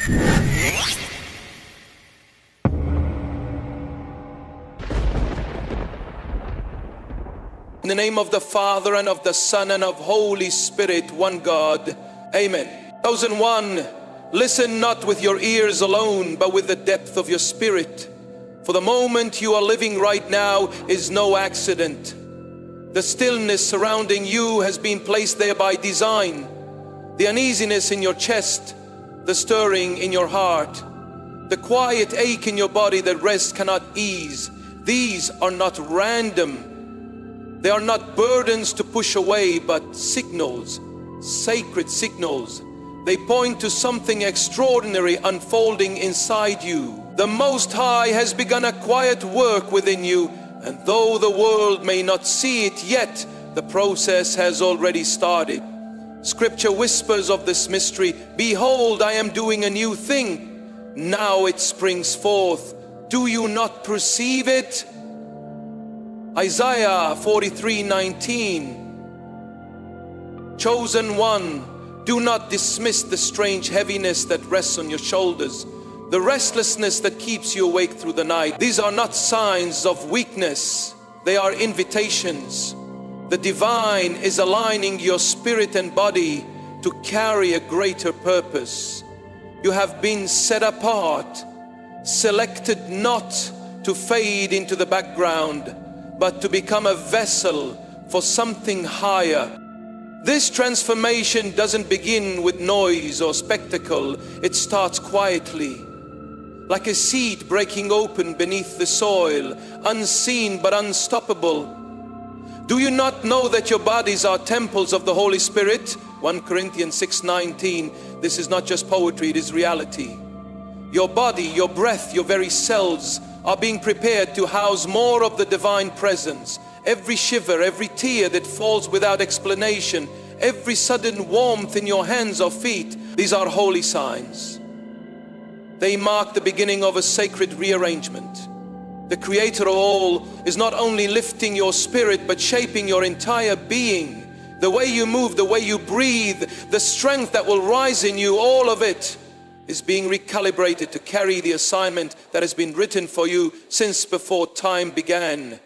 In the name of the Father, and of the Son, and of Holy Spirit, one God. Amen. 1001, listen not with your ears alone, but with the depth of your spirit. For the moment you are living right now is no accident. The stillness surrounding you has been placed there by design. The uneasiness in your chest, the stirring in your heart, the quiet ache in your body that rest cannot ease. These are not random. They are not burdens to push away, but signals, sacred signals. They point to something extraordinary unfolding inside you. The Most High has begun a quiet work within you, and though the world may not see it yet, the process has already started. Scripture whispers of this mystery, behold, I am doing a new thing. Now it springs forth. Do you not perceive it? Isaiah 43:19. Chosen one, do not dismiss the strange heaviness that rests on your shoulders, the restlessness that keeps you awake through the night. These are not signs of weakness, they are invitations. The divine is aligning your spirit and body to carry a greater purpose. You have been set apart, selected not to fade into the background, but to become a vessel for something higher. This transformation doesn't begin with noise or spectacle. It starts quietly, like a seed breaking open beneath the soil, unseen but unstoppable. Do you not know that your bodies are temples of the Holy Spirit? 1 Corinthians 6:19. This is not just poetry, it is reality. Your body, your breath, your very cells are being prepared to house more of the divine presence. Every shiver, every tear that falls without explanation, every sudden warmth in your hands or feet, these are holy signs. They mark the beginning of a sacred rearrangement. The Creator of all is not only lifting your spirit, but shaping your entire being. The way you move, the way you breathe, the strength that will rise in you, all of it is being recalibrated to carry the assignment that has been written for you since before time began.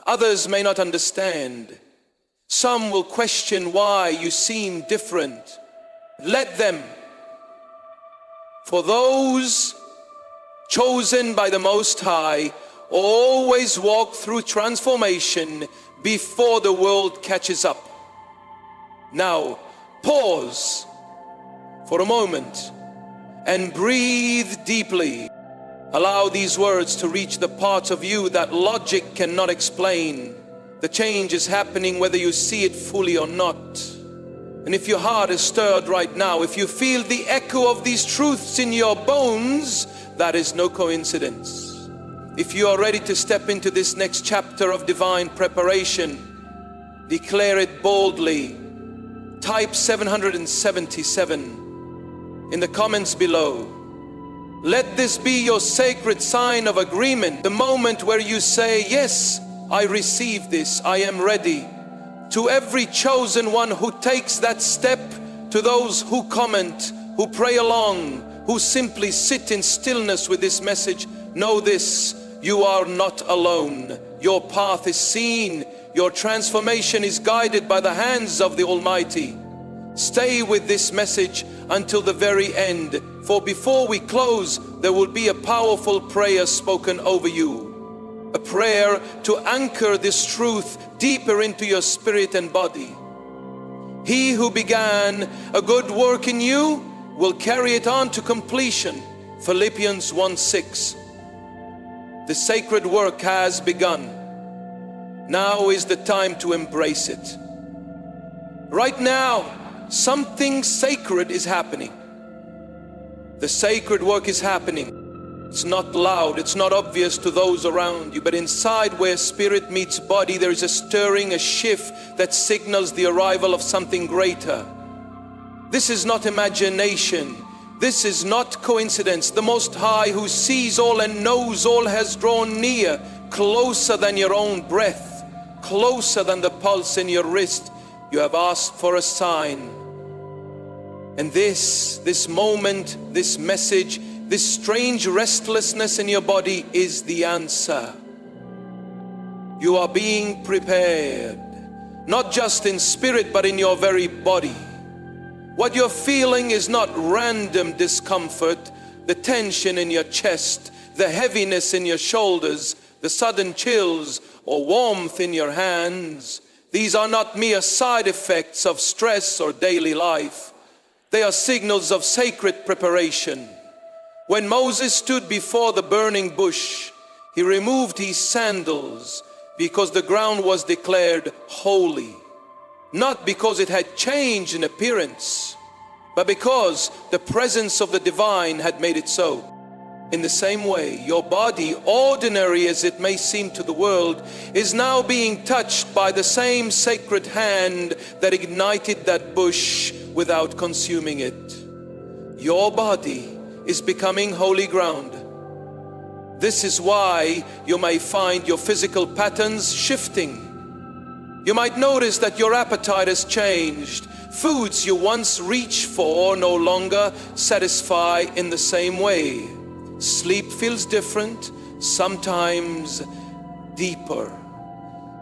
Others may not understand. Some will question why you seem different. Let them. For those chosen by the Most High always walk through transformation before the world catches up. Now, pause for a moment and breathe deeply. Allow these words to reach the parts of you that logic cannot explain. The change is happening whether you see it fully or not. And if your heart is stirred right now, if you feel the echo of these truths in your bones, that is no coincidence. If you are ready to step into this next chapter of divine preparation, declare it boldly. Type 777 in the comments below. Let this be your sacred sign of agreement, the moment where you say, yes, I receive this, I am ready. To every chosen one who takes that step, to those who comment, who pray along, who simply sit in stillness with this message, know this, you are not alone. Your path is seen, your transformation is guided by the hands of the Almighty. Stay with this message until the very end, for before we close, there will be a powerful prayer spoken over you. A prayer to anchor this truth deeper into your spirit and body. He who began a good work in you will carry it on to completion. Philippians 1:6. The sacred work has begun. Now is the time to embrace it. Right now, something sacred is happening. The sacred work is happening. It's not loud, it's not obvious to those around you, but inside where spirit meets body, there is a stirring, a shift that signals the arrival of something greater. This is not imagination. This is not coincidence. The Most High, who sees all and knows all, has drawn near, closer than your own breath, closer than the pulse in your wrist. You have asked for a sign. And this moment, this message, this strange restlessness in your body is the answer. You are being prepared, not just in spirit, but in your very body. What you're feeling is not random discomfort, the tension in your chest, the heaviness in your shoulders, the sudden chills or warmth in your hands. These are not mere side effects of stress or daily life. They are signals of sacred preparation. When Moses stood before the burning bush, he removed his sandals because the ground was declared holy. Not because it had changed in appearance, but because the presence of the divine had made it so. In the same way, your body, ordinary as it may seem to the world, is now being touched by the same sacred hand that ignited that bush without consuming it. Your body is becoming holy ground. This is why you may find your physical patterns shifting. You might notice that your appetite has changed. Foods you once reached for no longer satisfy in the same way. Sleep feels different, sometimes deeper,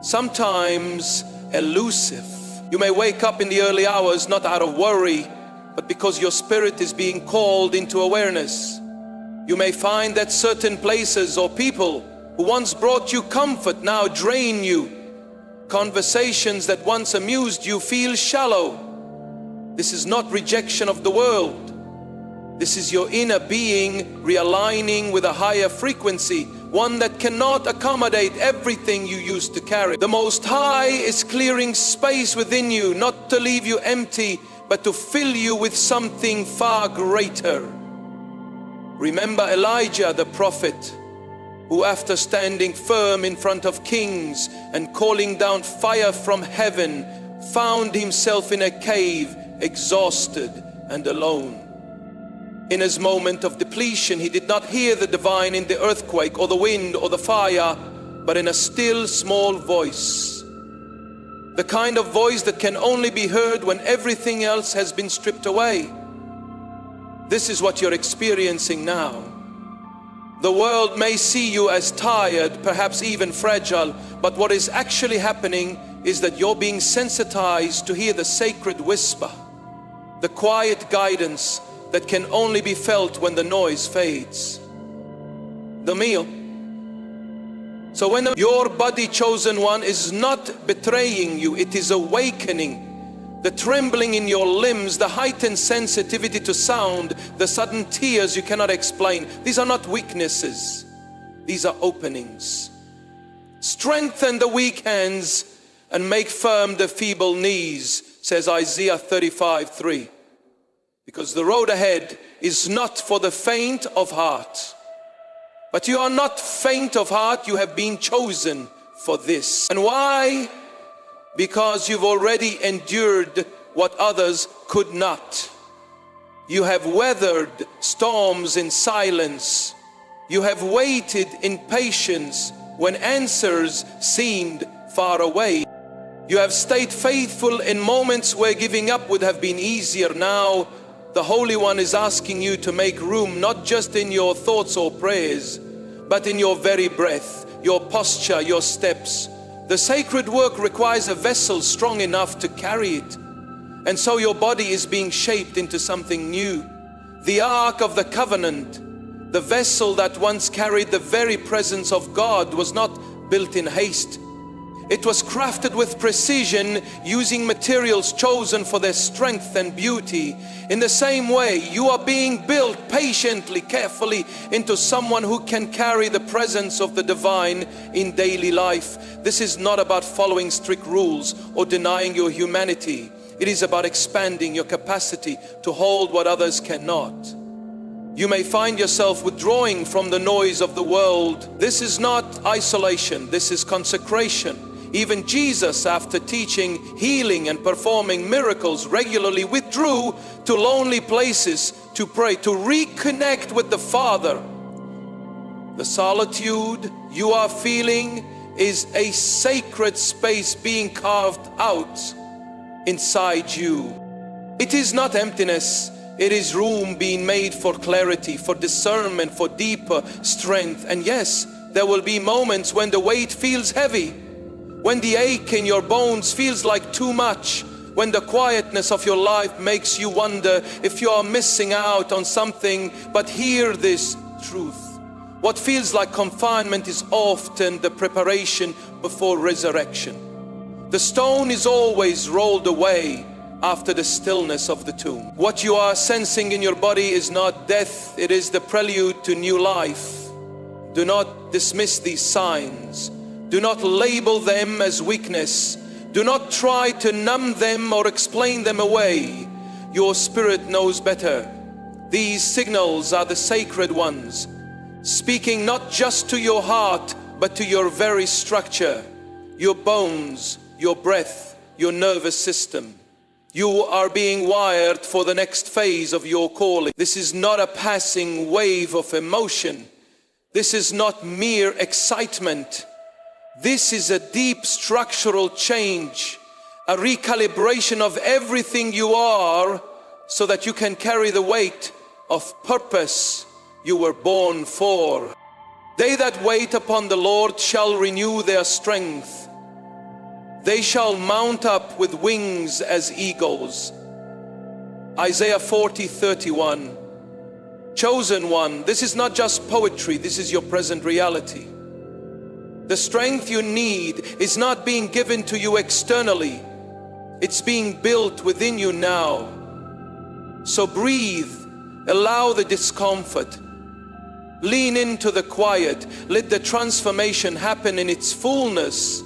sometimes elusive. You may wake up in the early hours not out of worry, but because your spirit is being called into awareness. You may find that certain places or people who once brought you comfort now drain you. Conversations that once amused you feel shallow. This is not rejection of the world. This is your inner being realigning with a higher frequency, one that cannot accommodate everything you used to carry. The Most High is clearing space within you, not to leave you empty, but to fill you with something far greater. Remember Elijah the prophet, who after standing firm in front of kings and calling down fire from heaven, found himself in a cave, exhausted and alone. In his moment of depletion, he did not hear the divine in the earthquake or the wind or the fire, but in a still small voice. The kind of voice that can only be heard when everything else has been stripped away. This is what you're experiencing now. The world may see you as tired, perhaps even fragile, but what is actually happening is that you're being sensitized to hear the sacred whisper, the quiet guidance that can only be felt when the noise fades. The meal. So when your body chosen one is not betraying you, it is awakening. The trembling in your limbs, the heightened sensitivity to sound, the sudden tears you cannot explain. These are not weaknesses. These are openings. Strengthen the weak hands and make firm the feeble knees, says Isaiah 35:3. Because the road ahead is not for the faint of heart. But you are not faint of heart, you have been chosen for this. And why? Because you've already endured what others could not. You have weathered storms in silence. You have waited in patience when answers seemed far away. You have stayed faithful in moments where giving up would have been easier. Now, the Holy One is asking you to make room, not just in your thoughts or prayers, but in your very breath, your posture, your steps. The sacred work requires a vessel strong enough to carry it. And so your body is being shaped into something new. The Ark of the Covenant, the vessel that once carried the very presence of God, was not built in haste. It was crafted with precision, using materials chosen for their strength and beauty. In the same way, you are being built patiently, carefully into someone who can carry the presence of the divine in daily life. This is not about following strict rules or denying your humanity. It is about expanding your capacity to hold what others cannot. You may find yourself withdrawing from the noise of the world. This is not isolation, this is consecration. Even Jesus, after teaching, healing and performing miracles, regularly withdrew to lonely places to pray, to reconnect with the Father. The solitude you are feeling is a sacred space being carved out inside you. It is not emptiness. It is room being made for clarity, for discernment, for deeper strength. And yes, there will be moments when the weight feels heavy, when the ache in your bones feels like too much, when the quietness of your life makes you wonder if you are missing out on something. But hear this truth. What feels like confinement is often the preparation before resurrection. The stone is always rolled away after the stillness of the tomb. What you are sensing in your body is not death, it is the prelude to new life. Do not dismiss these signs. Do not label them as weakness. Do not try to numb them or explain them away. Your spirit knows better. These signals are the sacred ones, speaking not just to your heart, but to your very structure, your bones, your breath, your nervous system. You are being wired for the next phase of your calling. This is not a passing wave of emotion. This is not mere excitement. This is a deep structural change, a recalibration of everything you are so that you can carry the weight of purpose you were born for. They that wait upon the Lord shall renew their strength. They shall mount up with wings as eagles. Isaiah 40:31. Chosen one, this is not just poetry, this is your present reality. The strength you need is not being given to you externally. It's being built within you now. So breathe, allow the discomfort. Lean into the quiet. Let the transformation happen in its fullness.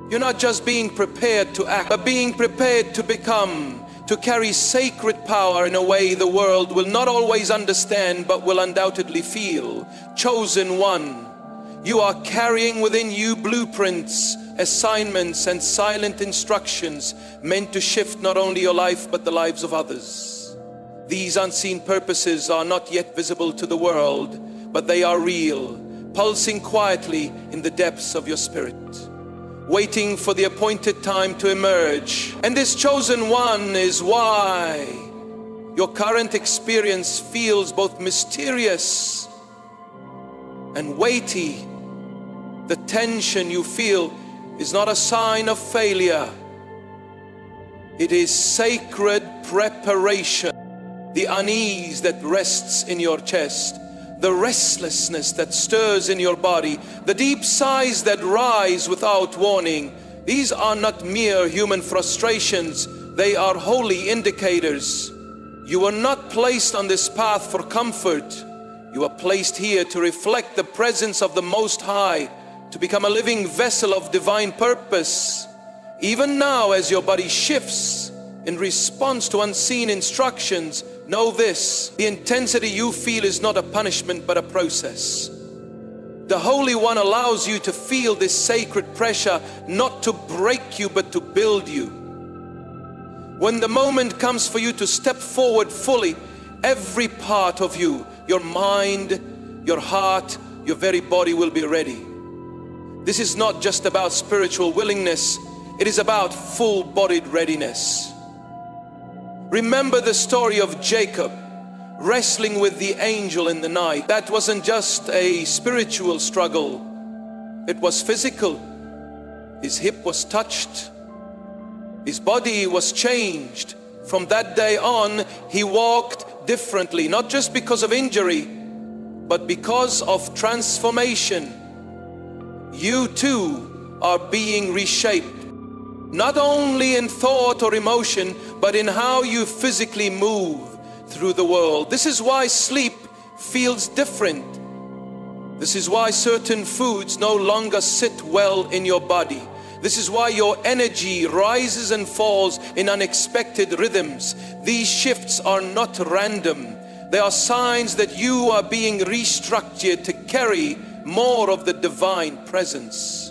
You're not just being prepared to act, but being prepared to become, to carry sacred power in a way the world will not always understand, but will undoubtedly feel. Chosen one, you are carrying within you blueprints, assignments, and silent instructions meant to shift not only your life, but the lives of others. These unseen purposes are not yet visible to the world, but they are real, pulsing quietly in the depths of your spirit, waiting for the appointed time to emerge. And this chosen one is why your current experience feels both mysterious and weighty. The tension you feel is not a sign of failure. It is sacred preparation. The unease that rests in your chest, the restlessness that stirs in your body, the deep sighs that rise without warning. These are not mere human frustrations, they are holy indicators. You are not placed on this path for comfort. You are placed here to reflect the presence of the Most High, to become a living vessel of divine purpose. Even now, as your body shifts in response to unseen instructions, know this: the intensity you feel is not a punishment but a process. The Holy One allows you to feel this sacred pressure, not to break you but to build you. When the moment comes for you to step forward fully, every part of you, your mind, your heart, your very body will be ready. This is not just about spiritual willingness, it is about full-bodied readiness. Remember the story of Jacob wrestling with the angel in the night. That wasn't just a spiritual struggle, it was physical. His hip was touched, his body was changed. From that day on, he walked differently, not just because of injury, but because of transformation. You too are being reshaped, not only in thought or emotion, but in how you physically move through the world. This is why sleep feels different. This is why certain foods no longer sit well in your body. This is why your energy rises and falls in unexpected rhythms. These shifts are not random. They are signs that you are being restructured to carry more of the divine presence.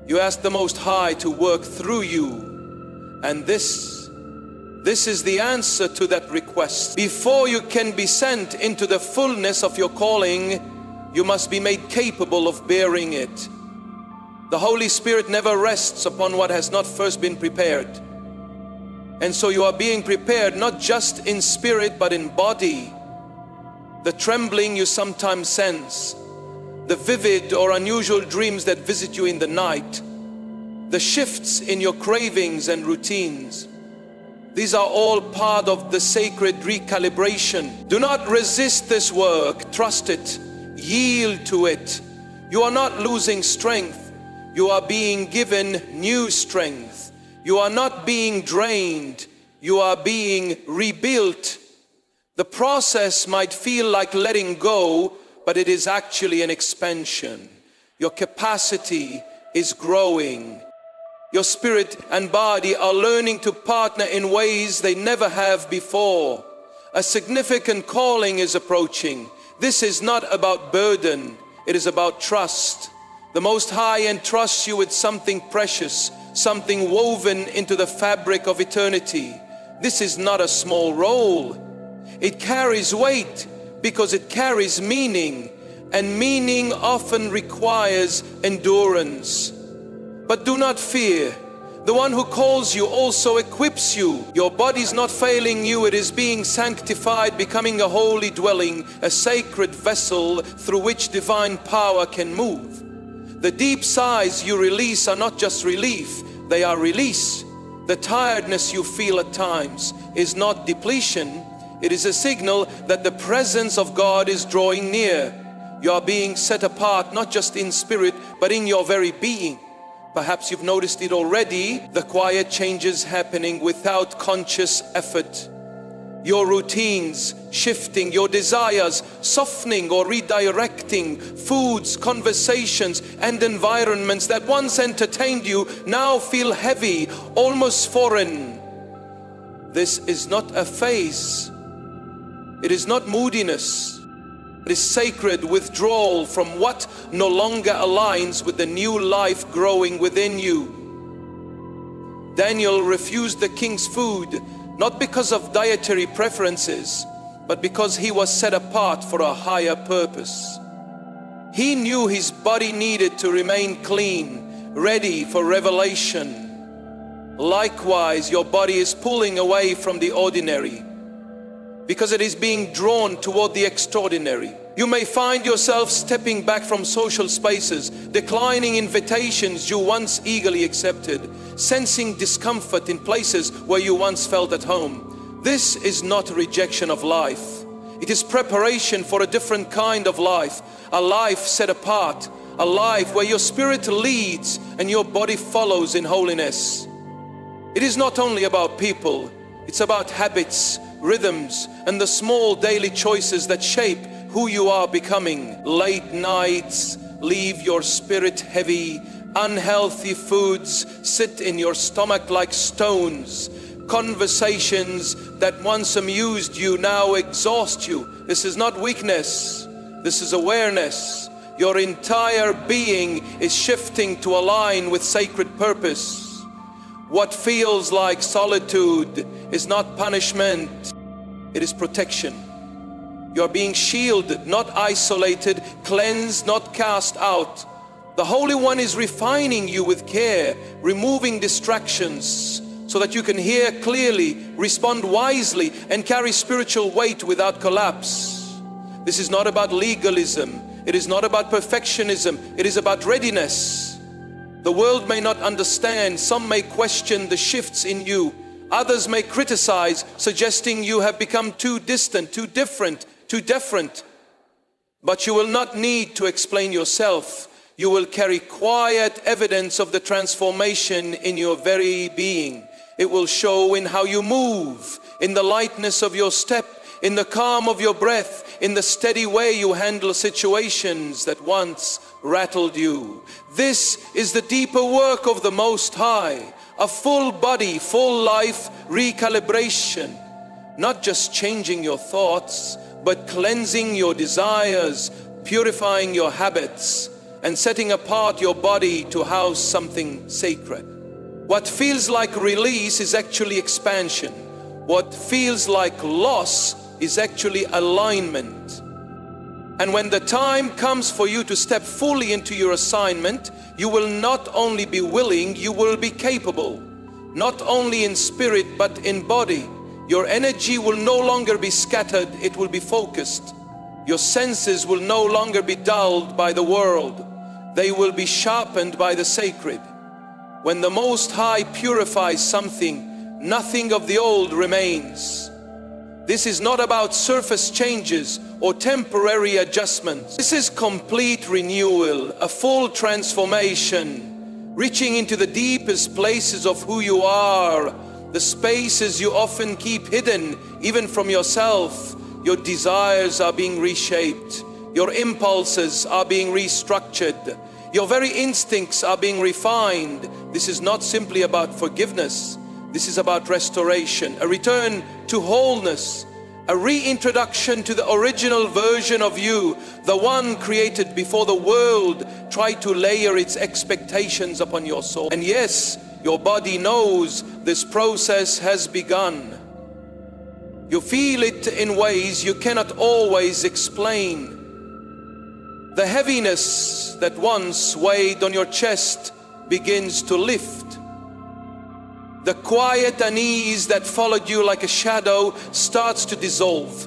You ask the Most High to work through you, and this is the answer to that request. Before you can be sent into the fullness of your calling, you must be made capable of bearing it. The Holy Spirit never rests upon what has not first been prepared. And so you are being prepared, not just in spirit, but in body. The trembling you sometimes sense, the vivid or unusual dreams that visit you in the night, the shifts in your cravings and routines. These are all part of the sacred recalibration. Do not resist this work. Trust it. Yield to it. You are not losing strength. You are being given new strength. You are not being drained. You are being rebuilt. The process might feel like letting go, but it is actually an expansion. Your capacity is growing. Your spirit and body are learning to partner in ways they never have before. A significant calling is approaching. This is not about burden, it is about trust. The Most High entrusts you with something precious, something woven into the fabric of eternity. This is not a small role. It carries weight because it carries meaning, and meaning often requires endurance. But do not fear. The one who calls you also equips you. Your body is not failing you, it is being sanctified, becoming a holy dwelling, a sacred vessel through which divine power can move. The deep sighs you release are not just relief, they are release. The tiredness you feel at times is not depletion, it is a signal that the presence of God is drawing near. You are being set apart, not just in spirit, but in your very being. Perhaps you've noticed it already, the quiet changes happening without conscious effort. Your routines shifting, your desires softening or redirecting, foods, conversations, and environments that once entertained you now feel heavy, almost foreign. This is not a phase. It is not moodiness. It is sacred withdrawal from what no longer aligns with the new life growing within you. Daniel refused the king's food, not because of dietary preferences, but because he was set apart for a higher purpose. He knew his body needed to remain clean, ready for revelation. Likewise, your body is pulling away from the ordinary, because it is being drawn toward the extraordinary. You may find yourself stepping back from social spaces, declining invitations you once eagerly accepted, sensing discomfort in places where you once felt at home. This is not a rejection of life. It is preparation for a different kind of life, a life set apart, a life where your spirit leads and your body follows in holiness. It is not only about people, it's about habits, rhythms, and the small daily choices that shape who you are becoming. Late nights leave your spirit heavy. Unhealthy foods sit in your stomach like stones. Conversations that once amused you now exhaust you. This is not weakness, this is awareness. Your entire being is shifting to align with sacred purpose. What feels like solitude is not punishment, it is protection. You are being shielded, not isolated, cleansed, not cast out. The Holy One is refining you with care, removing distractions so that you can hear clearly, respond wisely, and carry spiritual weight without collapse. This is not about legalism. It is not about perfectionism. It is about readiness. The world may not understand. Some may question the shifts in you. Others may criticize, suggesting you have become too distant, too different, too different. But you will not need to explain yourself. You will carry quiet evidence of the transformation in your very being. It will show in how you move, in the lightness of your step, in the calm of your breath, in the steady way you handle situations that once rattled you. This is the deeper work of the Most High, a full body, full life recalibration. Not just changing your thoughts, but cleansing your desires, purifying your habits, and setting apart your body to house something sacred. What feels like release is actually expansion. What feels like loss is actually alignment. And when the time comes for you to step fully into your assignment, you will not only be willing, you will be capable. not only in spirit but in body. Your energy will no longer be scattered, it will be focused. Your senses will no longer be dulled by the world. They will be sharpened by the sacred. When the Most High purifies something, nothing of the old remains. This is not about surface changes or temporary adjustments. This is complete renewal, a full transformation, reaching into the deepest places of who you are, the spaces you often keep hidden, even from yourself. Your desires are being reshaped. Your impulses are being restructured. Your very instincts are being refined. This is not simply about forgiveness. This is about restoration, a return to wholeness, a reintroduction to the original version of you, the one created before the world tried to layer its expectations upon your soul. And yes, your body knows this process has begun. You feel it in ways you cannot always explain. The heaviness that once weighed on your chest begins to lift. The quiet unease that followed you like a shadow starts to dissolve.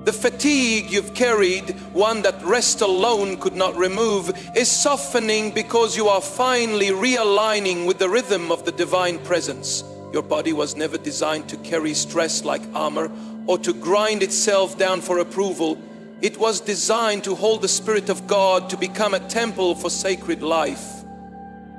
The fatigue you've carried, one that rest alone could not remove, is softening because you are finally realigning with the rhythm of the divine presence. Your body was never designed to carry stress like armor or to grind itself down for approval. It was designed to hold the Spirit of God, to become a temple for sacred life.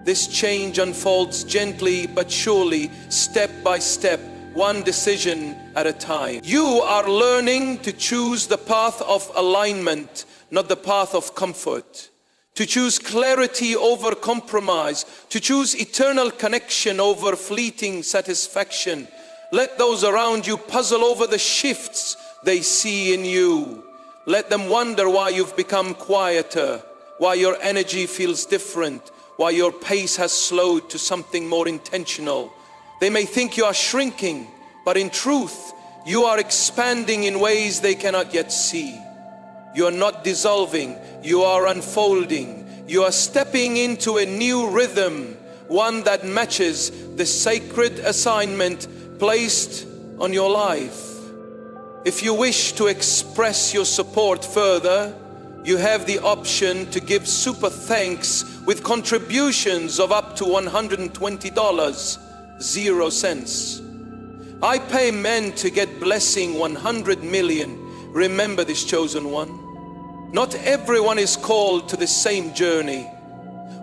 This change unfolds gently but surely, step by step, one decision at a time. You are learning to choose the path of alignment, not the path of comfort. To choose clarity over compromise. To choose eternal connection over fleeting satisfaction. Let those around you puzzle over the shifts they see in you. Let them wonder why you've become quieter, why your energy feels different, why your pace has slowed to something more intentional. They may think you are shrinking, but in truth, you are expanding in ways they cannot yet see. You are not dissolving, you are unfolding. You are stepping into a new rhythm, one that matches the sacred assignment placed on your life. If you wish to express your support further, you have the option to give super thanks with contributions of up to $120, 0 cents. I pay men to get blessing 100 million. Remember this, chosen one. Not everyone is called to the same journey.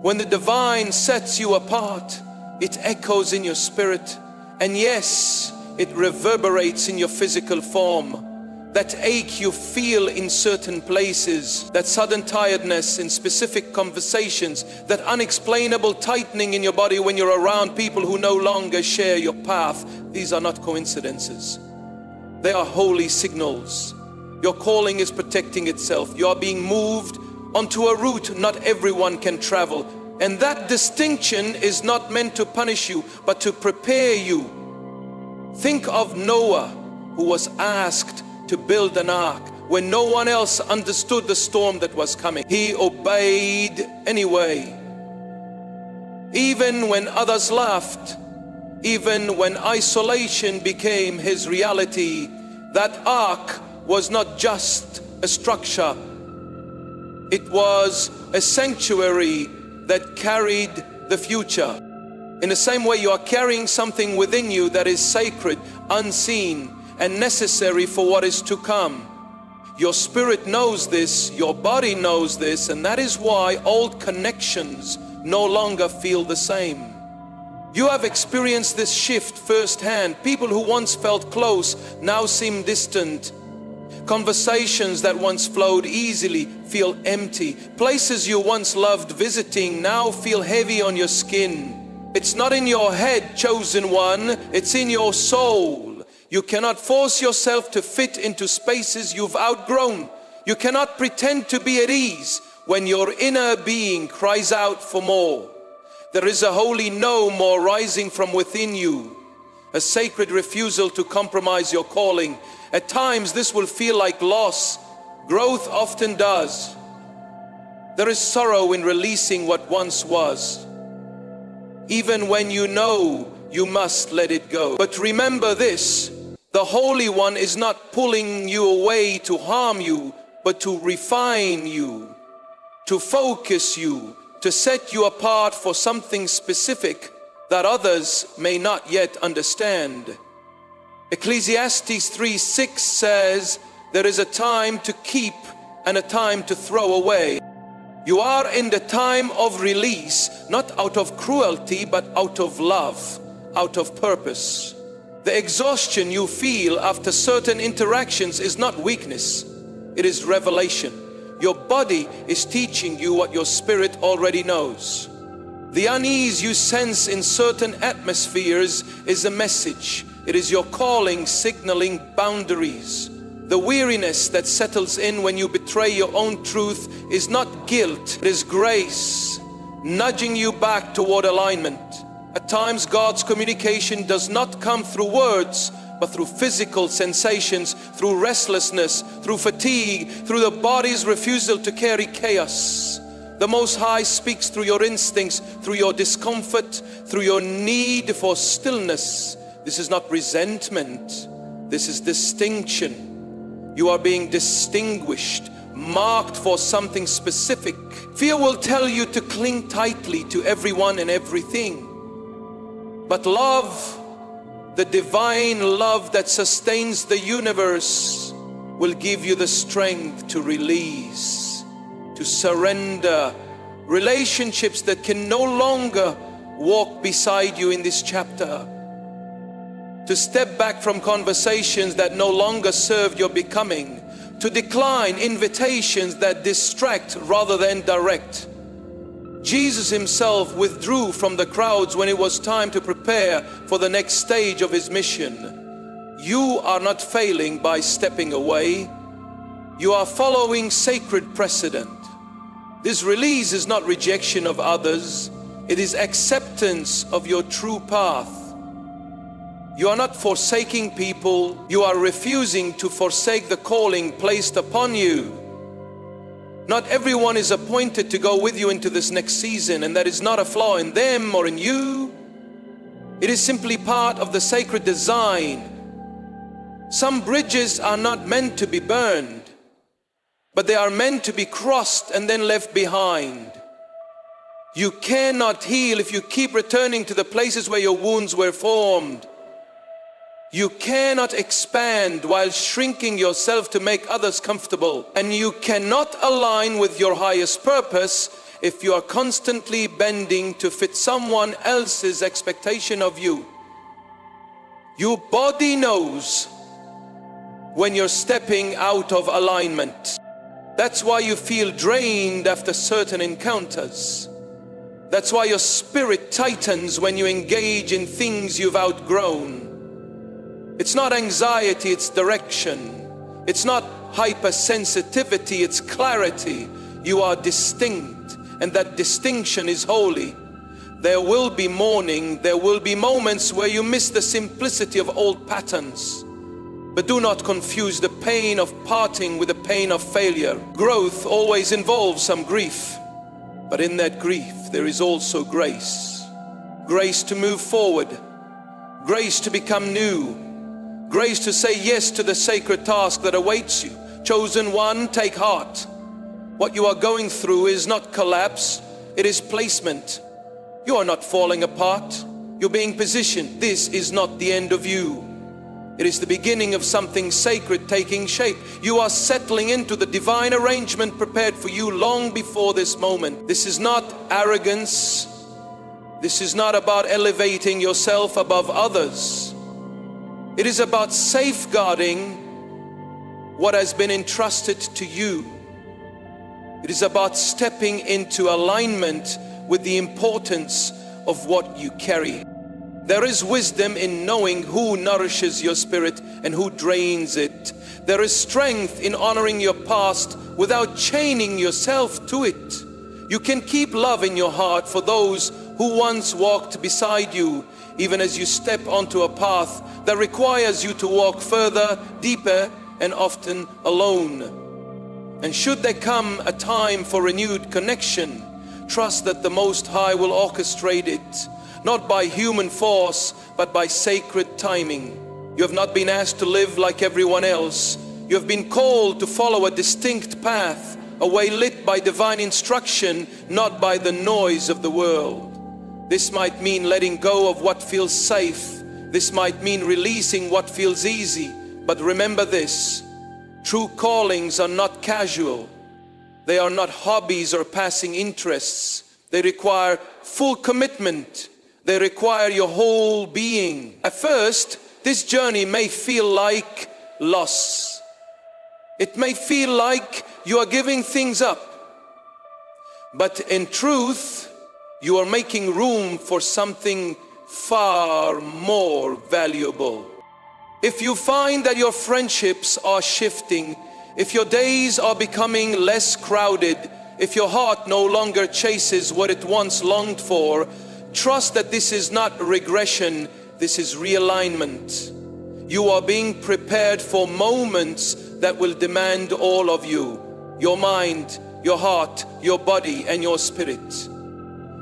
When the divine sets you apart, it echoes in your spirit. And yes, it reverberates in your physical form. That ache you feel in certain places, that sudden tiredness in specific conversations, that unexplainable tightening in your body when you're around people who no longer share your path. These are not coincidences. They are holy signals. Your calling is protecting itself. You are being moved onto a route not everyone can travel. And that distinction is not meant to punish you, but to prepare you. Think of Noah, who was asked to build an ark when no one else understood the storm that was coming. He obeyed anyway. Even when others laughed, even when isolation became his reality, that ark was not just a structure. It was a sanctuary that carried the future. In the same way, you are carrying something within you that is sacred, unseen, and necessary for what is to come. Your spirit knows this, your body knows this, and that is why old connections no longer feel the same. You have experienced this shift firsthand. People who once felt close now seem distant. Conversations that once flowed easily feel empty. Places you once loved visiting now feel heavy on your skin. It's not in your head, chosen one, it's in your soul. You cannot force yourself to fit into spaces you've outgrown. You cannot pretend to be at ease when your inner being cries out for more. There is a holy no more rising from within you, a sacred refusal to compromise your calling. At times this will feel like loss. Growth often does. There is sorrow in releasing what once was. Even when you know you must let it go. But remember this, the Holy One is not pulling you away to harm you, but to refine you, to focus you, to set you apart for something specific that others may not yet understand. Ecclesiastes 3:6 says, there is a time to keep and a time to throw away. You are in the time of release, not out of cruelty, but out of love, out of purpose. The exhaustion you feel after certain interactions is not weakness, it is revelation. Your body is teaching you what your spirit already knows. The unease you sense in certain atmospheres is a message. It is your calling signaling boundaries. The weariness that settles in when you betray your own truth is not guilt, it is grace, nudging you back toward alignment. At times, God's communication does not come through words, but through physical sensations, through restlessness, through fatigue, through the body's refusal to carry chaos. The Most High speaks through your instincts, through your discomfort, through your need for stillness. This is not resentment, this is distinction. You are being distinguished, marked for something specific. Fear will tell you to cling tightly to everyone and everything. But love, the divine love that sustains the universe, will give you the strength to release, to surrender relationships that can no longer walk beside you in this chapter, to step back from conversations that no longer serve your becoming, to decline invitations that distract rather than direct. Jesus himself withdrew from the crowds when it was time to prepare for the next stage of his mission. You are not failing by stepping away. You are following sacred precedent. This release is not rejection of others. It is acceptance of your true path. You are not forsaking people. You are refusing to forsake the calling placed upon you. Not everyone is appointed to go with you into this next season, and that is not a flaw in them or in you. It is simply part of the sacred design. Some bridges are not meant to be burned, but they are meant to be crossed and then left behind. You cannot heal if you keep returning to the places where your wounds were formed. You cannot expand while shrinking yourself to make others comfortable. And you cannot align with your highest purpose if you are constantly bending to fit someone else's expectation of you. Your body knows when you're stepping out of alignment. That's why you feel drained after certain encounters. That's why your spirit tightens when you engage in things you've outgrown. It's not anxiety, it's direction. It's not hypersensitivity, it's clarity. You are distinct, and that distinction is holy. There will be mourning, there will be moments where you miss the simplicity of old patterns. But do not confuse the pain of parting with the pain of failure. Growth always involves some grief, but in that grief there is also grace. Grace to move forward, grace to become new, grace to say yes to the sacred task that awaits you. Chosen one, take heart. What you are going through is not collapse, it is placement. You are not falling apart, you're being positioned. This is not the end of you. It is the beginning of something sacred taking shape. You are settling into the divine arrangement prepared for you long before this moment. This is not arrogance. This is not about elevating yourself above others. It is about safeguarding what has been entrusted to you. It is about stepping into alignment with the importance of what you carry. There is wisdom in knowing who nourishes your spirit and who drains it. There is strength in honoring your past without chaining yourself to it. You can keep love in your heart for those who once walked beside you, even as you step onto a path that requires you to walk further, deeper, and often alone. And should there come a time for renewed connection, trust that the Most High will orchestrate it. not by human force, but by sacred timing. You have not been asked to live like everyone else. You have been called to follow a distinct path, a way lit by divine instruction, not by the noise of the world. This might mean letting go of what feels safe. This might mean releasing what feels easy. But remember this, true callings are not casual. They are not hobbies or passing interests. They require full commitment. They require your whole being. At first, this journey may feel like loss. It may feel like you are giving things up. But in truth, you are making room for something far more valuable. If you find that your friendships are shifting, if your days are becoming less crowded, if your heart no longer chases what it once longed for, trust that this is not regression, this is realignment. You are being prepared for moments that will demand all of you, your mind, your heart, your body, and your spirit.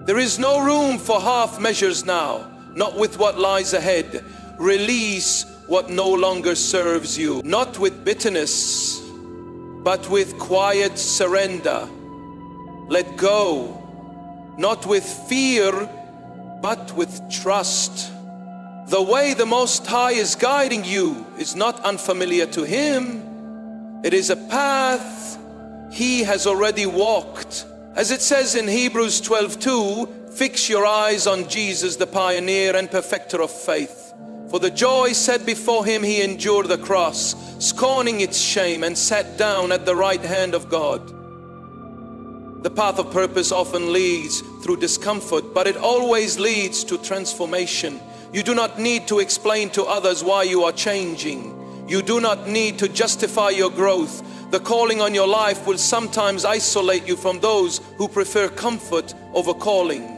There is no room for half measures now, not with what lies ahead. Release what no longer serves you, not with bitterness, but with quiet surrender. Let go, not with fear, but with trust. The way the Most High is guiding you is not unfamiliar to Him. It is a path He has already walked. As it says in Hebrews 12:2, fix your eyes on Jesus, the pioneer and perfecter of faith. For the joy set before Him, He endured the cross, scorning its shame, and sat down at the right hand of God. The path of purpose often leads through discomfort, but it always leads to transformation. You do not need to explain to others why you are changing. You do not need to justify your growth. The calling on your life will sometimes isolate you from those who prefer comfort over calling.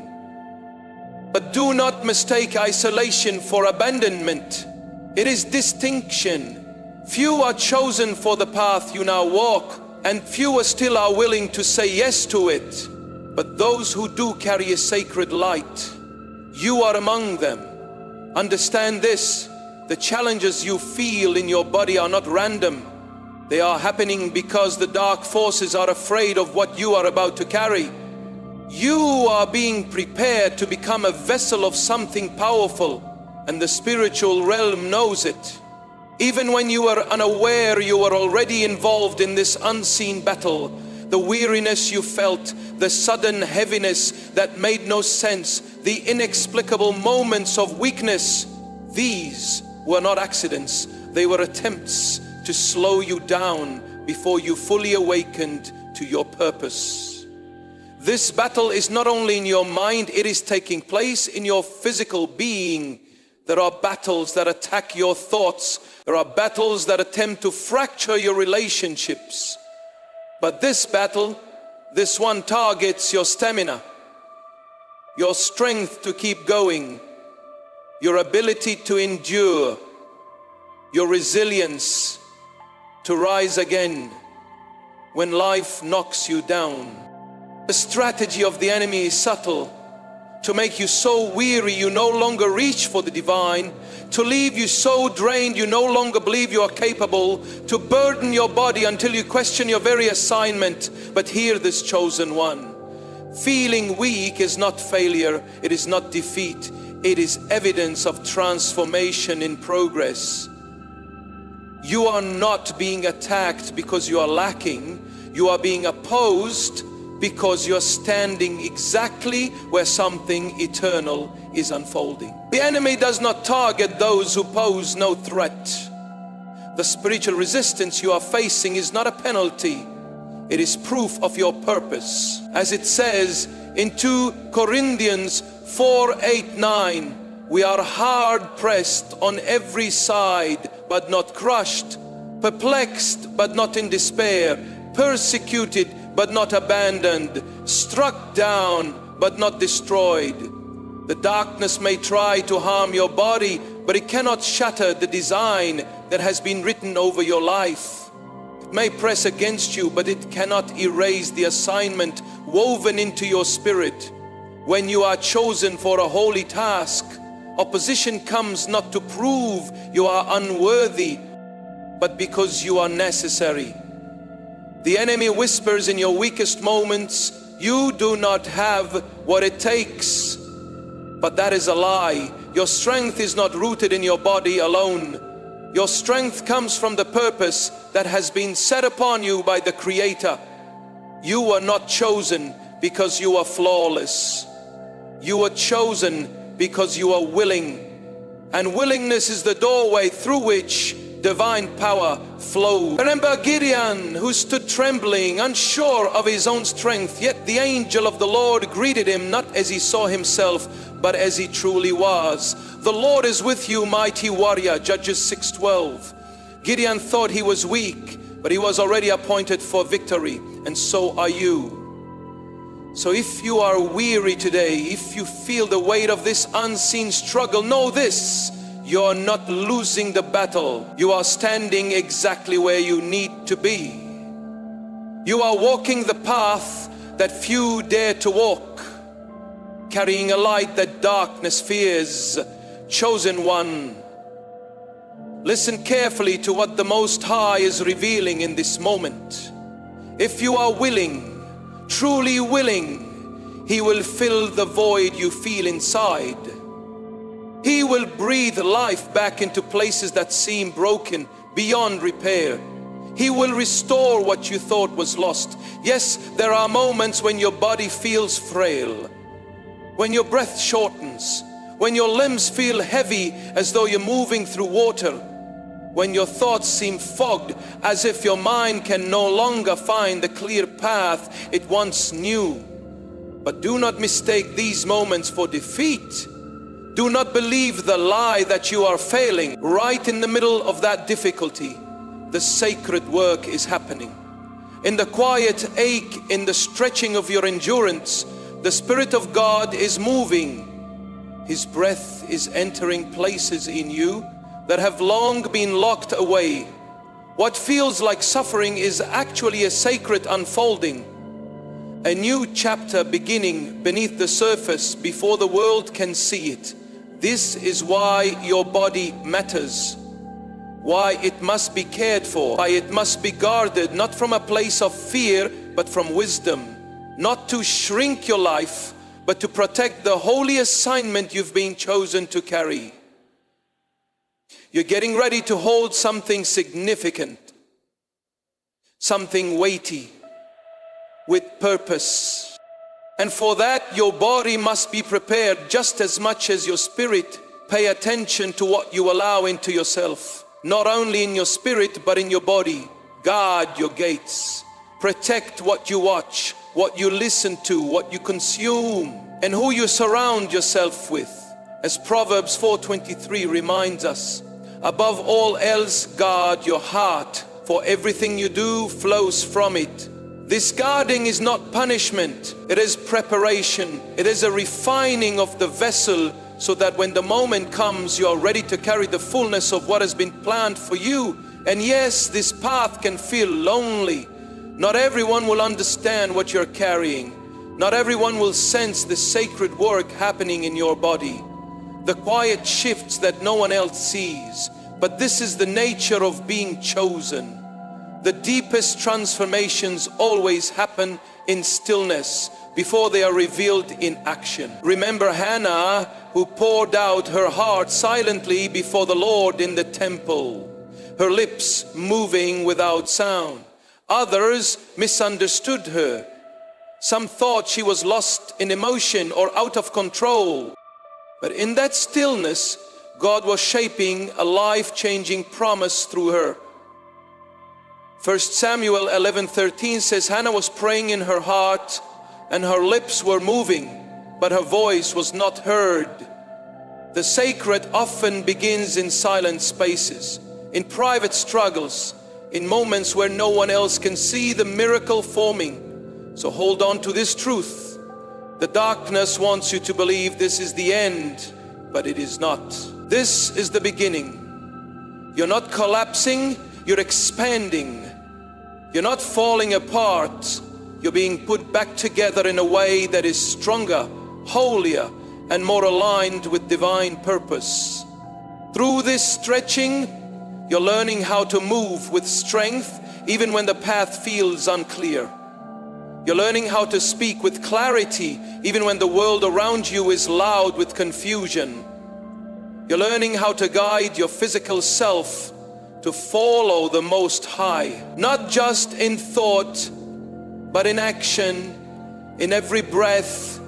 But do not mistake isolation for abandonment. It is distinction. Few are chosen for the path you now walk, and fewer still are willing to say yes to it. But those who do carry a sacred light, you are among them. Understand this, the challenges you feel in your body are not random. They are happening because the dark forces are afraid of what you are about to carry. You are being prepared to become a vessel of something powerful, and the spiritual realm knows it. Even when you are unaware, you are already involved in this unseen battle. The weariness you felt, the sudden heaviness that made no sense, the inexplicable moments of weakness, these were not accidents. They were attempts to slow you down before you fully awakened to your purpose. This battle is not only in your mind, it is taking place in your physical being. There are battles that attack your thoughts. There are battles that attempt to fracture your relationships. But this battle, this one targets your stamina, your strength to keep going, your ability to endure, your resilience to rise again when life knocks you down. The strategy of the enemy is subtle, to make you so weary you no longer reach for the divine, to leave you so drained you no longer believe you are capable, to burden your body until you question your very assignment. But hear this, chosen one. Feeling weak is not failure, it is not defeat, it is evidence of transformation in progress. You are not being attacked because you are lacking, you are being opposed because you're standing exactly where something eternal is unfolding. The enemy does not target those who pose no threat. The spiritual resistance you are facing is not a penalty. It is proof of your purpose. As it says in 2 Corinthians 4:8-9, we are hard pressed on every side, but not crushed, perplexed, but not in despair, persecuted, but not abandoned, struck down, but not destroyed. The darkness may try to harm your body, but it cannot shatter the design that has been written over your life. It may press against you, but it cannot erase the assignment woven into your spirit. When you are chosen for a holy task, opposition comes not to prove you are unworthy, but because you are necessary. The enemy whispers in your weakest moments, you do not have what it takes. But that is a lie. Your strength is not rooted in your body alone. Your strength comes from the purpose that has been set upon you by the Creator. You are not chosen because you are flawless. You are chosen because you are willing. And willingness is the doorway through which divine power flows. Remember Gideon, who stood trembling, unsure of his own strength, yet the angel of the Lord greeted him not as he saw himself, but as he truly was. The Lord is with you, mighty warrior, Judges 6:12. Gideon thought he was weak, but he was already appointed for victory, and so are you. So if you are weary today, if you feel the weight of this unseen struggle, know this: you are not losing the battle. You are standing exactly where you need to be. You are walking the path that few dare to walk, carrying a light that darkness fears. Chosen one, listen carefully to what the Most High is revealing in this moment. If you are willing, truly willing, He will fill the void you feel inside. He will breathe life back into places that seem broken, beyond repair. He will restore what you thought was lost. Yes, there are moments when your body feels frail, when your breath shortens, when your limbs feel heavy as though you're moving through water, when your thoughts seem fogged as if your mind can no longer find the clear path it once knew. But do not mistake these moments for defeat. Do not believe the lie that you are failing. Right in the middle of that difficulty, the sacred work is happening. In the quiet ache, in the stretching of your endurance, the Spirit of God is moving. His breath is entering places in you that have long been locked away. What feels like suffering is actually a sacred unfolding. A new chapter beginning beneath the surface before the world can see it. This is why your body matters, why it must be cared for, why it must be guarded, not from a place of fear, but from wisdom. Not to shrink your life, but to protect the holy assignment you've been chosen to carry. You're getting ready to hold something significant, something weighty, with purpose. And for that, your body must be prepared just as much as your spirit. Pay attention to what you allow into yourself, not only in your spirit, but in your body. Guard your gates. Protect what you watch, what you listen to, what you consume, and who you surround yourself with. As Proverbs 4:23 reminds us, above all else, guard your heart, for everything you do flows from it. This guarding is not punishment, it is preparation. It is a refining of the vessel so that when the moment comes, you are ready to carry the fullness of what has been planned for you. And yes, this path can feel lonely. Not everyone will understand what you're carrying. Not everyone will sense the sacred work happening in your body, the quiet shifts that no one else sees. But this is the nature of being chosen. The deepest transformations always happen in stillness before they are revealed in action. Remember Hannah, who poured out her heart silently before the Lord in the temple, her lips moving without sound. Others misunderstood her. Some thought she was lost in emotion or out of control. But in that stillness, God was shaping a life-changing promise through her. 1 Samuel 11:13 says, Hannah was praying in her heart and her lips were moving, but her voice was not heard. The sacred often begins in silent spaces, in private struggles, in moments where no one else can see the miracle forming. So hold on to this truth. The darkness wants you to believe this is the end, but it is not. This is the beginning. You're not collapsing, you're expanding. You're not falling apart. You're being put back together in a way that is stronger, holier, and more aligned with divine purpose. Through this stretching, you're learning how to move with strength even when the path feels unclear. You're learning how to speak with clarity even when the world around you is loud with confusion. You're learning how to guide your physical self to follow the Most High, not just in thought, but in action, in every breath,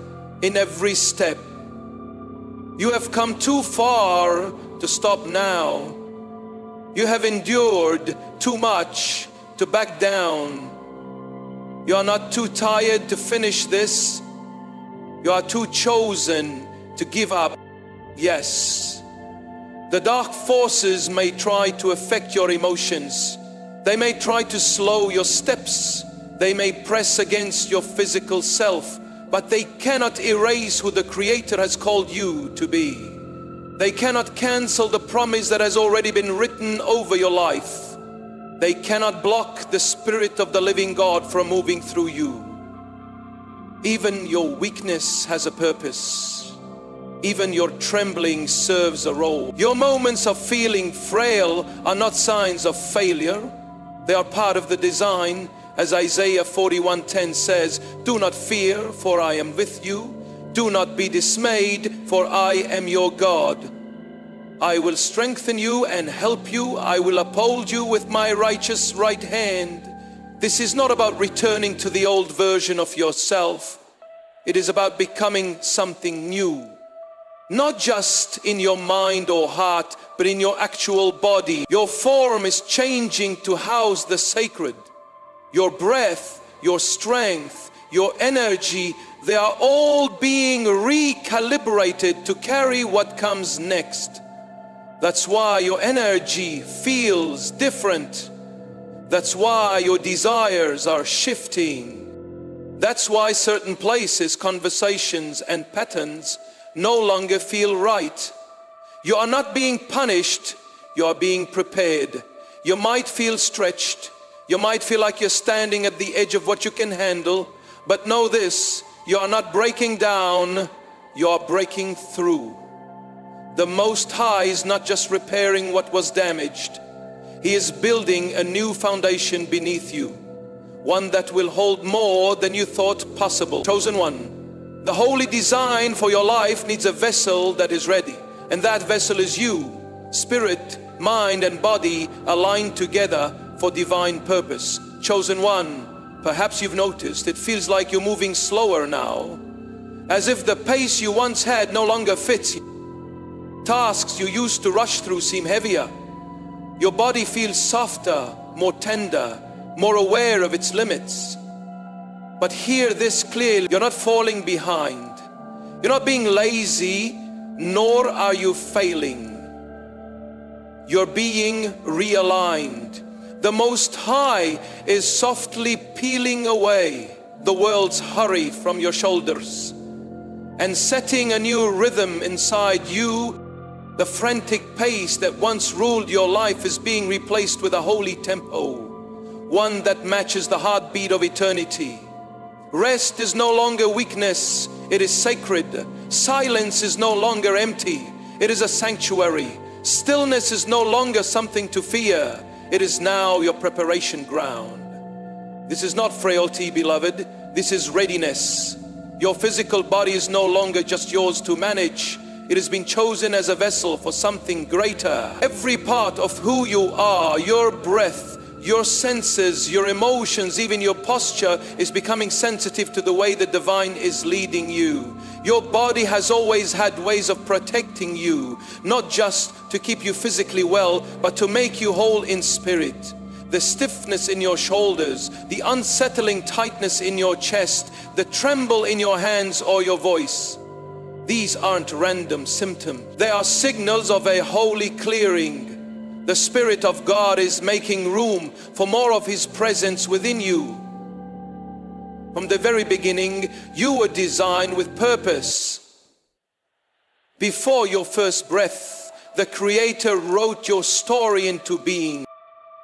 in every step. You have come too far to stop now. You have endured too much to back down. You are not too tired to finish this. You are too chosen to give up. Yes. The dark forces may try to affect your emotions. They may try to slow your steps. They may press against your physical self, but they cannot erase who the Creator has called you to be. They cannot cancel the promise that has already been written over your life. They cannot block the Spirit of the living God from moving through you. Even your weakness has a purpose. Even your trembling serves a role. Your moments of feeling frail are not signs of failure. They are part of the design. As Isaiah 41:10 says, "Do not fear, for I am with you. Do not be dismayed, for I am your God. I will strengthen you and help you. I will uphold you with my righteous right hand." This is not about returning to the old version of yourself. It is about becoming something new. Not just in your mind or heart, but in your actual body. Your form is changing to house the sacred. Your breath, your strength, your energy, they are all being recalibrated to carry what comes next. That's why your energy feels different. That's why your desires are shifting. That's why certain places, conversations, and patterns no longer feel right. You are not being punished, you are being prepared. You might feel stretched. You might feel like you're standing at the edge of what you can handle, but know this, you are not breaking down, you are breaking through. The Most High is not just repairing what was damaged. He is building a new foundation beneath you, one that will hold more than you thought possible. Chosen one, the holy design for your life needs a vessel that is ready, and that vessel is you. Spirit, mind, and body aligned together for divine purpose. Chosen one, perhaps you've noticed it feels like you're moving slower now, as if the pace you once had no longer fits. Tasks you used to rush through seem heavier. Your body feels softer, more tender, more aware of its limits. But hear this clearly, you're not falling behind. You're not being lazy, nor are you failing. You're being realigned. The Most High is softly peeling away the world's hurry from your shoulders and setting a new rhythm inside you. The frantic pace that once ruled your life is being replaced with a holy tempo, one that matches the heartbeat of eternity. Rest is no longer weakness, it is sacred. Silence is no longer empty, it is a sanctuary. Stillness is no longer something to fear, it is now your preparation ground. This is not frailty, beloved. This is readiness. Your physical body is no longer just yours to manage. It has been chosen as a vessel for something greater. Every part of who you are, your breath, your senses, your emotions, even your posture is becoming sensitive to the way the divine is leading you. Your body has always had ways of protecting you, not just to keep you physically well, but to make you whole in spirit. The stiffness in your shoulders, the unsettling tightness in your chest, the tremble in your hands or your voice. These aren't random symptoms. They are signals of a holy clearing. The Spirit of God is making room for more of His presence within you. From the very beginning, you were designed with purpose. Before your first breath, the Creator wrote your story into being.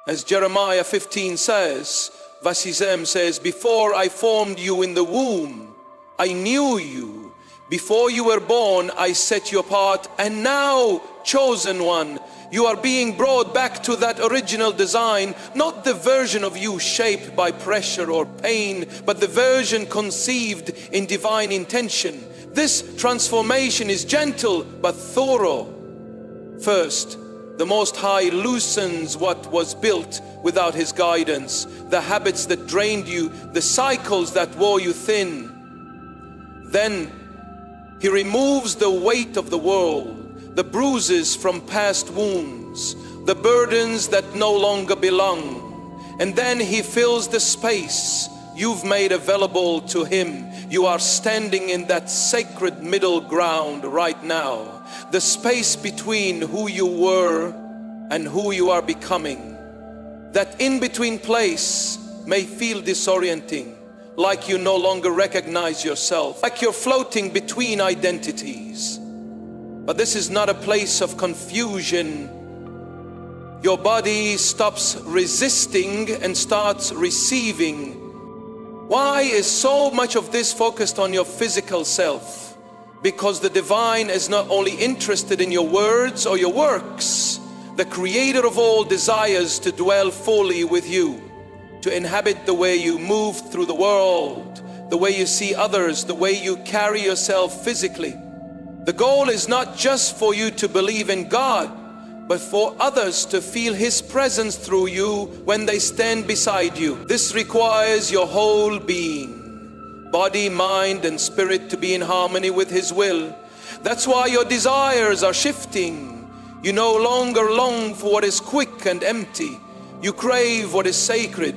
As Jeremiah 15 says, verse 6 says, "Before I formed you in the womb, I knew you. Before you were born, I set you apart, and now, chosen one, you are being brought back to that original design, not the version of you shaped by pressure or pain, but the version conceived in divine intention. This transformation is gentle but thorough. First, the Most High loosens what was built without His guidance, the habits that drained you, the cycles that wore you thin. Then He removes the weight of the world, the bruises from past wounds, the burdens that no longer belong. And then He fills the space you've made available to Him. You are standing in that sacred middle ground right now, the space between who you were and who you are becoming. That in-between place may feel disorienting, like you no longer recognize yourself, like you're floating between identities. But this is not a place of confusion. Your body stops resisting and starts receiving. Why is so much of this focused on your physical self? Because the divine is not only interested in your words or your works. The Creator of all desires to dwell fully with you, to inhabit the way you move through the world, the way you see others, the way you carry yourself physically. The goal is not just for you to believe in God, but for others to feel His presence through you when they stand beside you. This requires your whole being, body, mind, and spirit to be in harmony with His will. That's why your desires are shifting. You no longer long for what is quick and empty. You crave what is sacred,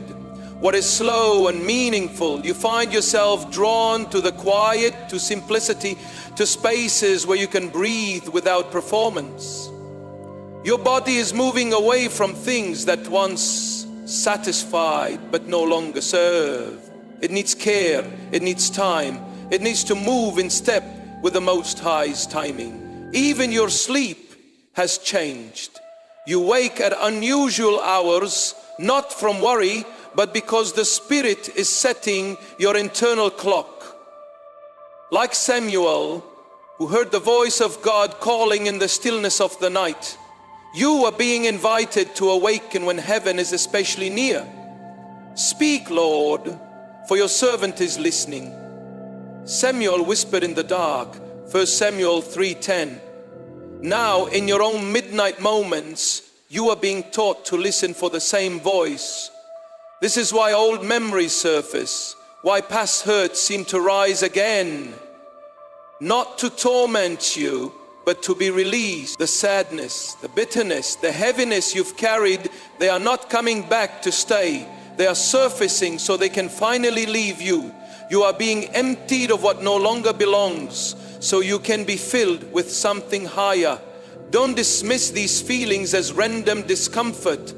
what is slow and meaningful. You find yourself drawn to the quiet, to simplicity, to spaces where you can breathe without performance. Your body is moving away from things that once satisfied but no longer serve. It needs care, it needs time, it needs to move in step with the Most High's timing. Even your sleep has changed. You wake at unusual hours, not from worry, but because the Spirit is setting your internal clock. Like Samuel, who heard the voice of God calling in the stillness of the night, you are being invited to awaken when heaven is especially near. Speak, Lord, for your servant is listening. Samuel whispered in the dark, 1 Samuel 3:10. Now, in your own midnight moments, you are being taught to listen for the same voice. This is why old memories surface, why past hurts seem to rise again. Not to torment you, but to be released. The sadness, the bitterness, the heaviness you've carried, they are not coming back to stay. They are surfacing so they can finally leave you. You are being emptied of what no longer belongs, so you can be filled with something higher. Don't dismiss these feelings as random discomfort.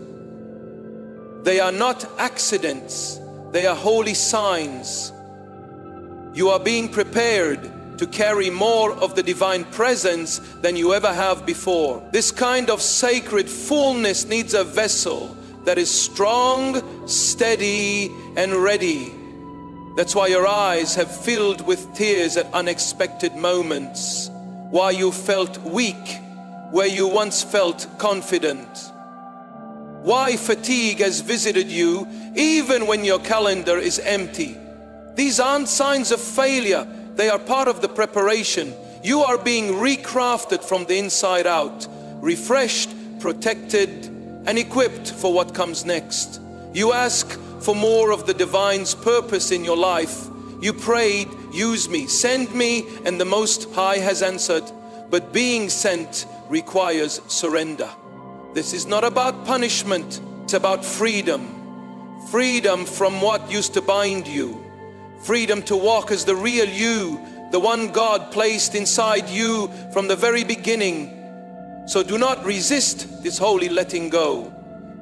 They are not accidents, they are holy signs. You are being prepared to carry more of the divine presence than you ever have before. This kind of sacred fullness needs a vessel that is strong, steady, and ready. That's why your eyes have filled with tears at unexpected moments. Why you felt weak where you once felt confident. Why fatigue has visited you even when your calendar is empty. These aren't signs of failure. They are part of the preparation. You are being recrafted from the inside out, refreshed, protected, and equipped for what comes next. You ask for more of the divine's purpose in your life. You prayed, use me, send me, and the Most High has answered. But being sent requires surrender. This is not about punishment, it's about freedom. Freedom from what used to bind you. Freedom to walk as the real you, the one God placed inside you from the very beginning. So do not resist this holy letting go.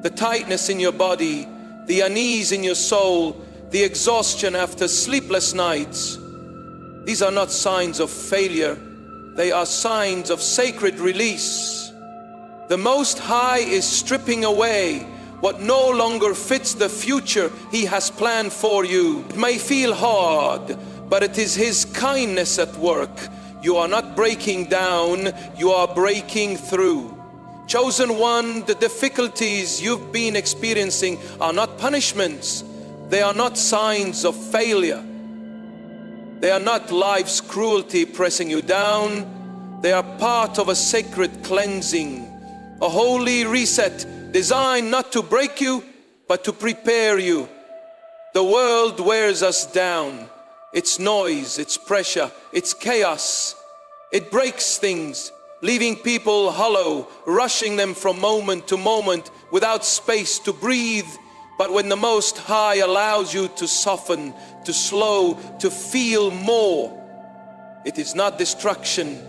The tightness in your body, the unease in your soul, the exhaustion after sleepless nights. These are not signs of failure. They are signs of sacred release. The Most High is stripping away what no longer fits the future He has planned for you. It may feel hard, but it is His kindness at work. You are not breaking down, you are breaking through. Chosen one, the difficulties you've been experiencing are not punishments. They are not signs of failure. They are not life's cruelty pressing you down. They are part of a sacred cleansing, a holy reset designed not to break you, but to prepare you. The world wears us down. Its noise, its pressure, its chaos. It breaks things, leaving people hollow, rushing them from moment to moment without space to breathe. But when the Most High allows you to soften, to slow, to feel more, it is not destruction,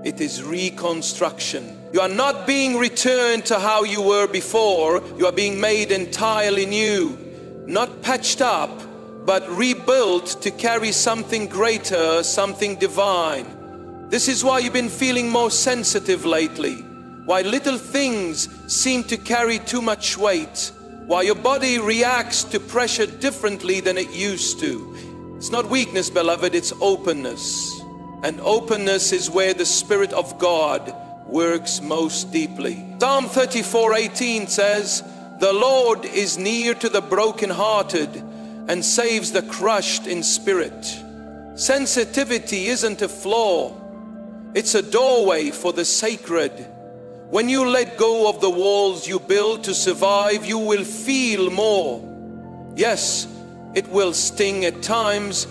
it is reconstruction. You are not being returned to how you were before. You are being made entirely new, not patched up, but rebuilt to carry something greater, something divine. This is why you've been feeling more sensitive lately, why little things seem to carry too much weight, why your body reacts to pressure differently than it used to. It's not weakness, beloved, it's openness. And openness is where the Spirit of God works most deeply. Psalm 34:18 says, "The Lord is near to the brokenhearted and saves the crushed in spirit." Sensitivity isn't a flaw. It's a doorway for the sacred. When you let go of the walls you build to survive, you will feel more. Yes, it will sting at times,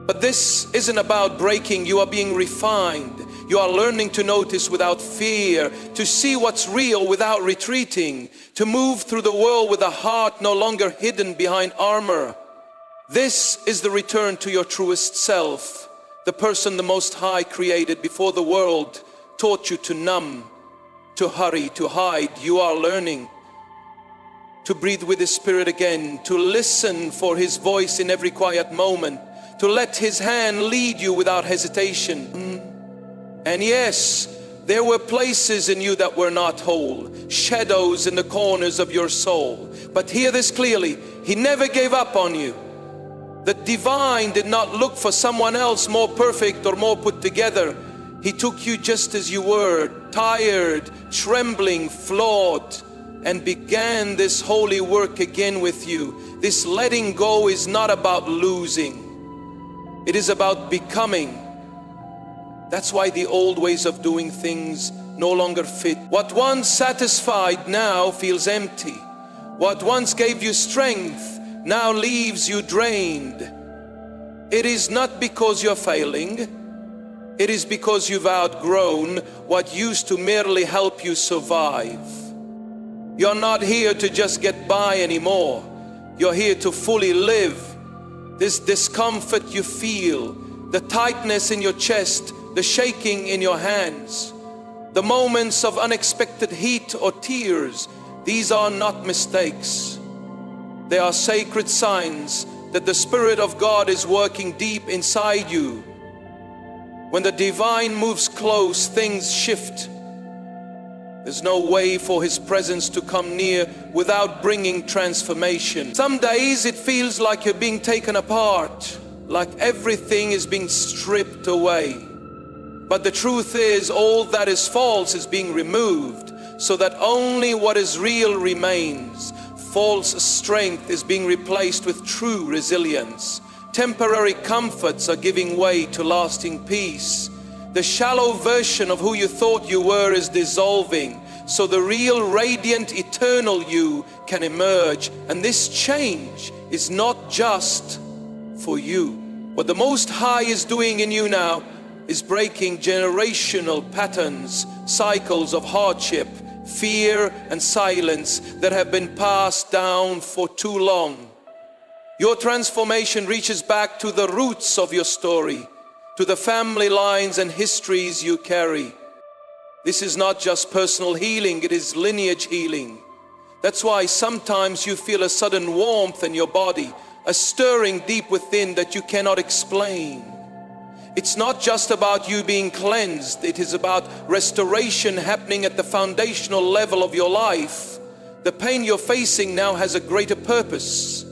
but this isn't about breaking. You are being refined. You are learning to notice without fear, to see what's real without retreating, to move through the world with a heart no longer hidden behind armor. This is the return to your truest self, the person the Most High created before the world taught you to numb, to hurry, to hide. You are learning to breathe with His Spirit again, to listen for His voice in every quiet moment, to let His hand lead you without hesitation. And yes, there were places in you that were not whole, shadows in the corners of your soul. But hear this clearly, He never gave up on you. The divine did not look for someone else more perfect or more put together. He took you just as you were, tired, trembling, flawed, and began this holy work again with you. This letting go is not about losing. It is about becoming. That's why the old ways of doing things no longer fit. What once satisfied now feels empty. What once gave you strength now leaves you drained. It is not because you're failing. It is because you've outgrown what used to merely help you survive. You're not here to just get by anymore. You're here to fully live. This discomfort you feel, the tightness in your chest, the shaking in your hands, the moments of unexpected heat or tears, these are not mistakes. They are sacred signs that the Spirit of God is working deep inside you. When the divine moves close, things shift. There's no way for His presence to come near without bringing transformation. Some days it feels like you're being taken apart, like everything is being stripped away. But the truth is, all that is false is being removed, so that only what is real remains. False strength is being replaced with true resilience. Temporary comforts are giving way to lasting peace. The shallow version of who you thought you were is dissolving, so the real, radiant, eternal you can emerge. And this change is not just for you. What the Most High is doing in you now is breaking generational patterns, cycles of hardship, fear and silence that have been passed down for too long. Your transformation reaches back to the roots of your story, to the family lines and histories you carry. This is not just personal healing, it is lineage healing. That's why sometimes you feel a sudden warmth in your body, a stirring deep within that you cannot explain. It's not just about you being cleansed, it is about restoration happening at the foundational level of your life. The pain you're facing now has a greater purpose.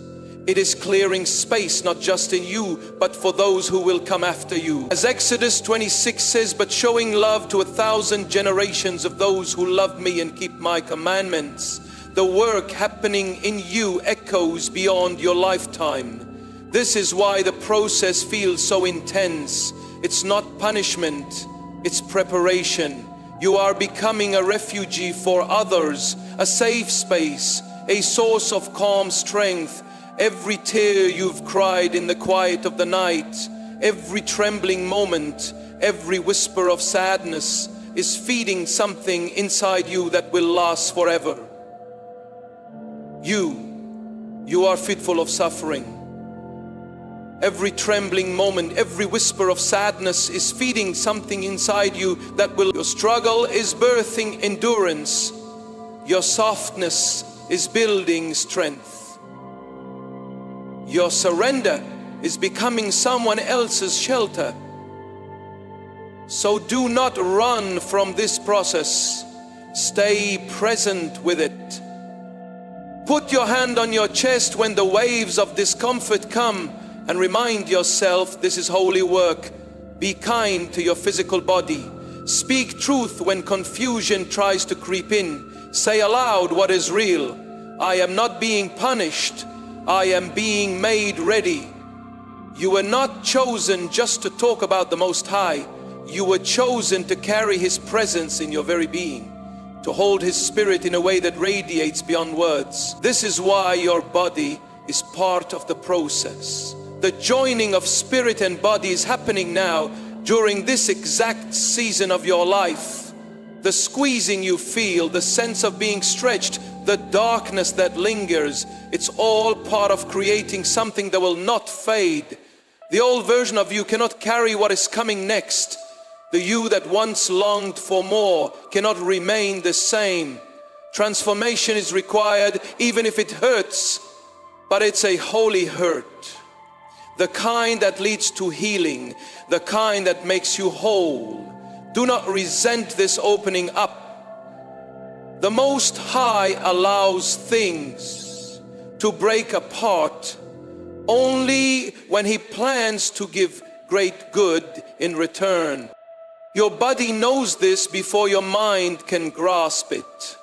It is clearing space, not just in you, but for those who will come after you. As Exodus 26 says, but showing love to 1,000 generations of those who love me and keep my commandments. The work happening in you echoes beyond your lifetime. This is why the process feels so intense. It's not punishment, it's preparation. You are becoming a refugee for others, a safe space, a source of calm strength. Every tear you've cried in the quiet of the night, every trembling moment, every whisper of sadness is feeding something inside you that will last forever. You are fitful of suffering. Every trembling moment, every whisper of sadness is feeding something inside you that will. Your struggle is birthing endurance. Your softness is building strength. Your surrender is becoming someone else's shelter. So do not run from this process. Stay present with it. Put your hand on your chest when the waves of discomfort come and remind yourself this is holy work. Be kind to your physical body. Speak truth when confusion tries to creep in. Say aloud what is real. I am not being punished. I am being made ready. You were not chosen just to talk about the Most High. You were chosen to carry His presence in your very being, to hold His Spirit in a way that radiates beyond words. This is why your body is part of the process. The joining of spirit and body is happening now during this exact season of your life. The squeezing you feel, the sense of being stretched, the darkness that lingers, it's all part of creating something that will not fade. The old version of you cannot carry what is coming next. The you that once longed for more cannot remain the same. Transformation is required even if it hurts, but it's a holy hurt. The kind that leads to healing, the kind that makes you whole. Do not resent this opening up. The Most High allows things to break apart only when He plans to give great good in return. Your body knows this before your mind can grasp it.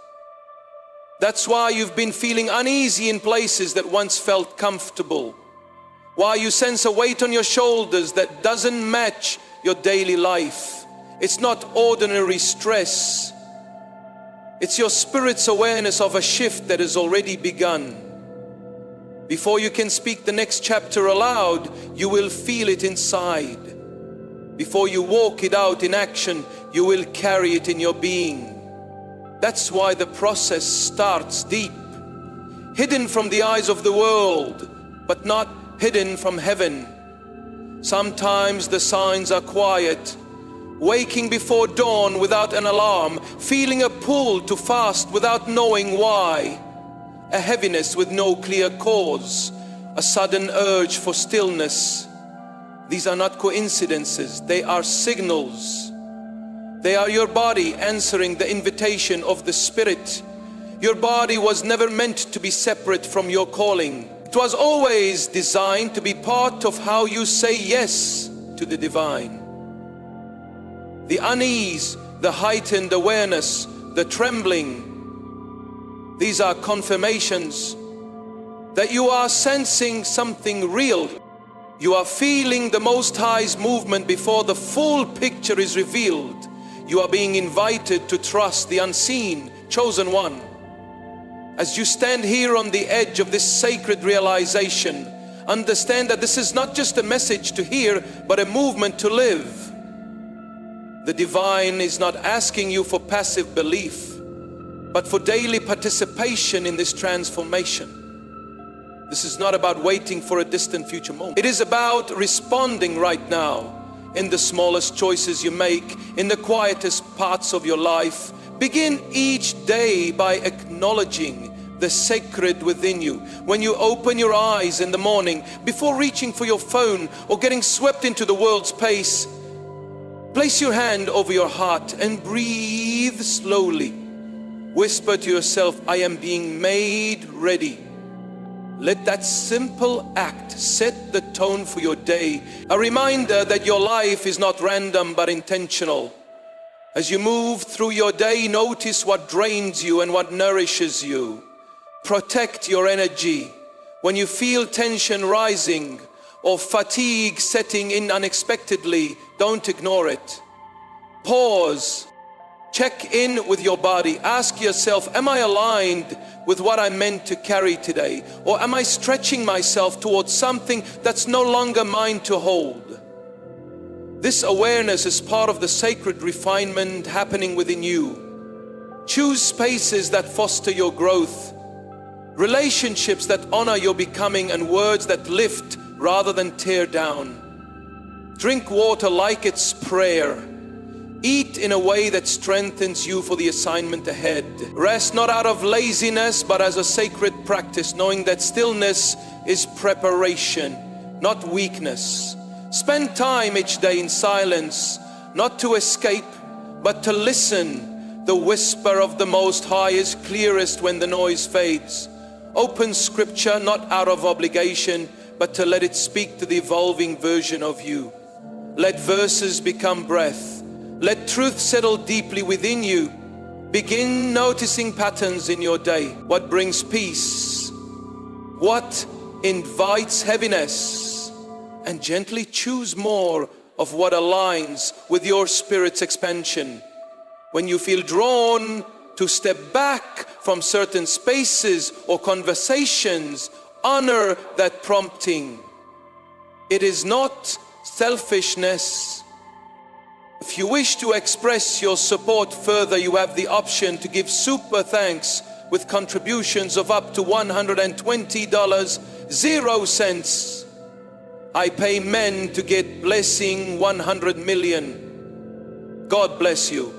That's why you've been feeling uneasy in places that once felt comfortable. Why you sense a weight on your shoulders that doesn't match your daily life. It's not ordinary stress. It's your spirit's awareness of a shift that has already begun. Before you can speak the next chapter aloud, you will feel it inside. Before you walk it out in action, you will carry it in your being. That's why the process starts deep, hidden from the eyes of the world, but not hidden from heaven. Sometimes the signs are quiet. Waking before dawn without an alarm, feeling a pull to fast without knowing why, a heaviness with no clear cause, a sudden urge for stillness. These are not coincidences, they are signals. They are your body answering the invitation of the Spirit. Your body was never meant to be separate from your calling. It was always designed to be part of how you say yes to the divine. The unease, the heightened awareness, the trembling, these are confirmations that you are sensing something real. You are feeling the Most High's movement before the full picture is revealed. You are being invited to trust the unseen, chosen one. As you stand here on the edge of this sacred realization, understand that this is not just a message to hear, but a movement to live. The divine is not asking you for passive belief, but for daily participation in this transformation. This is not about waiting for a distant future moment. It is about responding right now in the smallest choices you make, in the quietest parts of your life. Begin each day by acknowledging the sacred within you. When you open your eyes in the morning, before reaching for your phone or getting swept into the world's pace, place your hand over your heart and breathe slowly. Whisper to yourself, I am being made ready. Let that simple act set the tone for your day. A reminder that your life is not random but intentional. As you move through your day, notice what drains you and what nourishes you. Protect your energy. When you feel tension rising or fatigue setting in unexpectedly, don't ignore it. Pause. Check in with your body. Ask yourself, am I aligned with what I'm meant to carry today? Or am I stretching myself towards something that's no longer mine to hold? This awareness is part of the sacred refinement happening within you. Choose spaces that foster your growth, relationships that honor your becoming, and words that lift rather than tear down. Drink water like it's prayer. Eat in a way that strengthens you for the assignment ahead. Rest not out of laziness, but as a sacred practice, knowing that stillness is preparation, not weakness. Spend time each day in silence, not to escape, but to listen. The whisper of the Most High is clearest when the noise fades. Open scripture, not out of obligation, but to let it speak to the evolving version of you. Let verses become breath. Let truth settle deeply within you. Begin noticing patterns in your day. What brings peace? What invites heaviness? And gently choose more of what aligns with your spirit's expansion. When you feel drawn to step back from certain spaces or conversations, honor that prompting. It is not selfishness. If you wish to express your support further, you have the option to give super thanks with contributions of up to $120, 0 cents. I pay men to get blessing 100 million. God bless you.